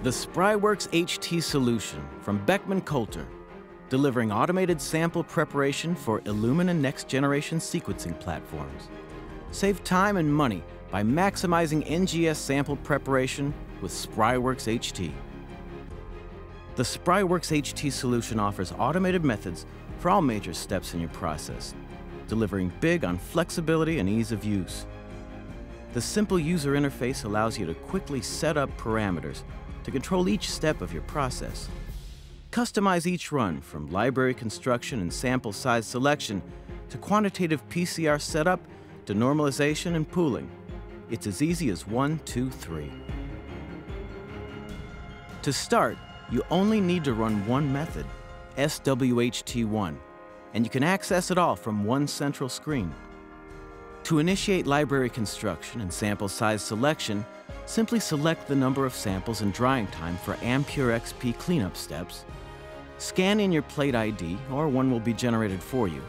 The SPRIworks HT solution from Beckman Coulter, delivering automated sample preparation for Illumina next-generation sequencing platforms. Save time and money by maximizing NGS sample preparation with SPRIworks HT. The SPRIworks HT solution offers automated methods for all major steps in your process, delivering big on flexibility and ease of use. The simple user interface allows you to quickly set up parameters to control each step of your process. Customize each run from library construction and sample size selection to quantitative PCR setup to normalization and pooling. It's as easy as 1, 2, 3. To start, you only need to run one method, SWHT1, and you can access it all from one central screen. To initiate library construction and sample size selection, simply select the number of samples and drying time for AMPure XP cleanup steps. Scan in your plate ID, or one will be generated for you.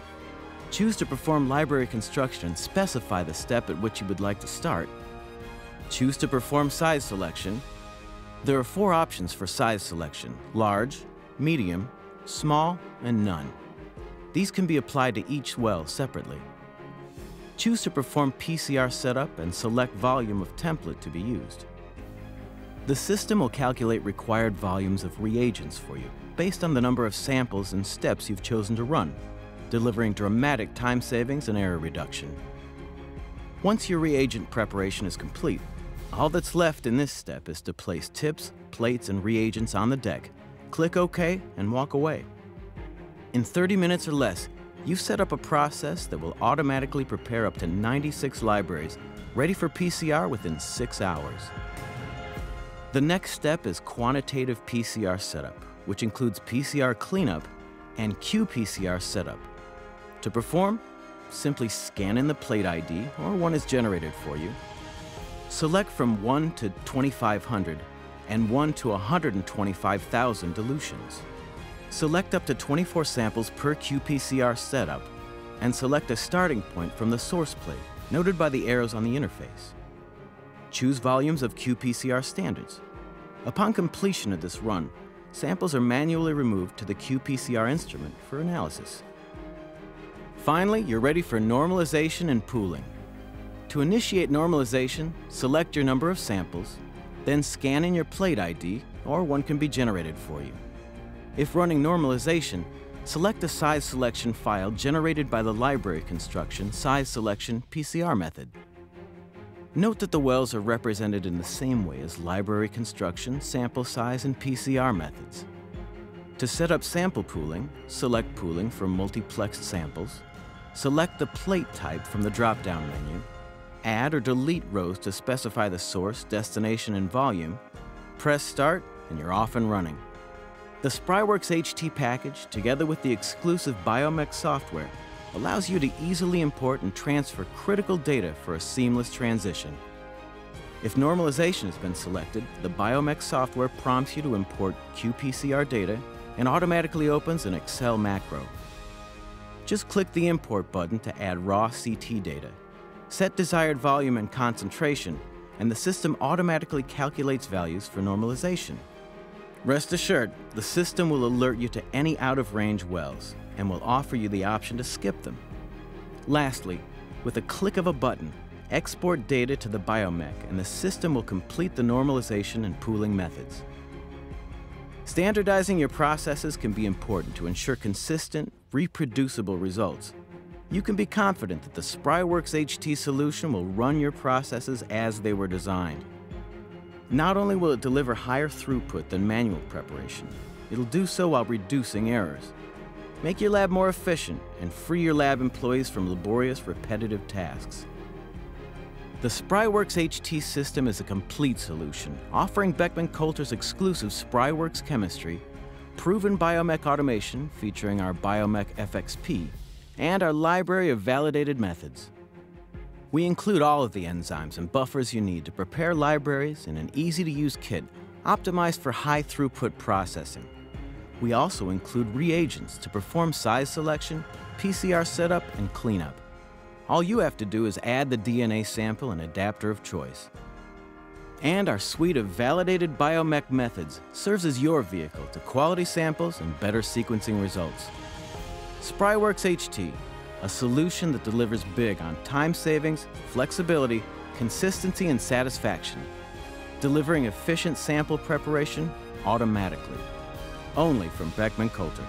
Choose to perform library construction and specify the step at which you would like to start. Choose to perform size selection. There are 4 options for size selection: large, medium, small, and none. These can be applied to each well separately. Choose to perform PCR setup and select volume of template to be used. The system will calculate required volumes of reagents for you based on the number of samples and steps you've chosen to run, delivering dramatic time savings and error reduction. Once your reagent preparation is complete, all that's left in this step is to place tips, plates, and reagents on the deck, click OK, and walk away. In 30 minutes or less, you've set up a process that will automatically prepare up to 96 libraries, ready for PCR within 6 hours. The next step is quantitative PCR setup, which includes PCR cleanup and qPCR setup. To perform, simply scan in the plate ID, or one is generated for you. Select from 1 to 2,500 and 1 to 125,000 dilutions. Select up to 24 samples per qPCR setup, and select a starting point from the source plate, noted by the arrows on the interface. Choose volumes of qPCR standards. Upon completion of this run, samples are manually removed to the qPCR instrument for analysis. Finally, you're ready for normalization and pooling. To initiate normalization, select your number of samples, then scan in your plate ID, or one can be generated for you. If running normalization, select a size selection file generated by the library construction size selection PCR method. Note that the wells are represented in the same way as library construction, sample size, and PCR methods. To set up sample pooling, select pooling from multiplexed samples, select the plate type from the drop-down menu, add or delete rows to specify the source, destination, and volume, press start, and you're off and running. The SPRIworks HT package, together with the exclusive Biomek software, allows you to easily import and transfer critical data for a seamless transition. If normalization has been selected, the Biomek software prompts you to import qPCR data and automatically opens an Excel macro. Just click the Import button to add raw CT data. Set desired volume and concentration, and the system automatically calculates values for normalization. Rest assured, the system will alert you to any out-of-range wells and will offer you the option to skip them. Lastly, with a click of a button, export data to the Biomek and the system will complete the normalization and pooling methods. Standardizing your processes can be important to ensure consistent, reproducible results. You can be confident that the SPRIworks HT solution will run your processes as they were designed. Not only will it deliver higher throughput than manual preparation, it'll do so while reducing errors. Make your lab more efficient and free your lab employees from laborious, repetitive tasks. The SPRIworks HT system is a complete solution, offering Beckman Coulter's exclusive SPRIworks chemistry, proven Biomek automation featuring our Biomek FXP, and our library of validated methods. We include all of the enzymes and buffers you need to prepare libraries in an easy-to-use kit optimized for high-throughput processing. We also include reagents to perform size selection, PCR setup, and cleanup. All you have to do is add the DNA sample and adapter of choice. And our suite of validated Biomek methods serves as your vehicle to quality samples and better sequencing results. SPRIworks HT, a solution that delivers big on time savings, flexibility, consistency, and satisfaction, delivering efficient sample preparation automatically. Only from Beckman Coulter.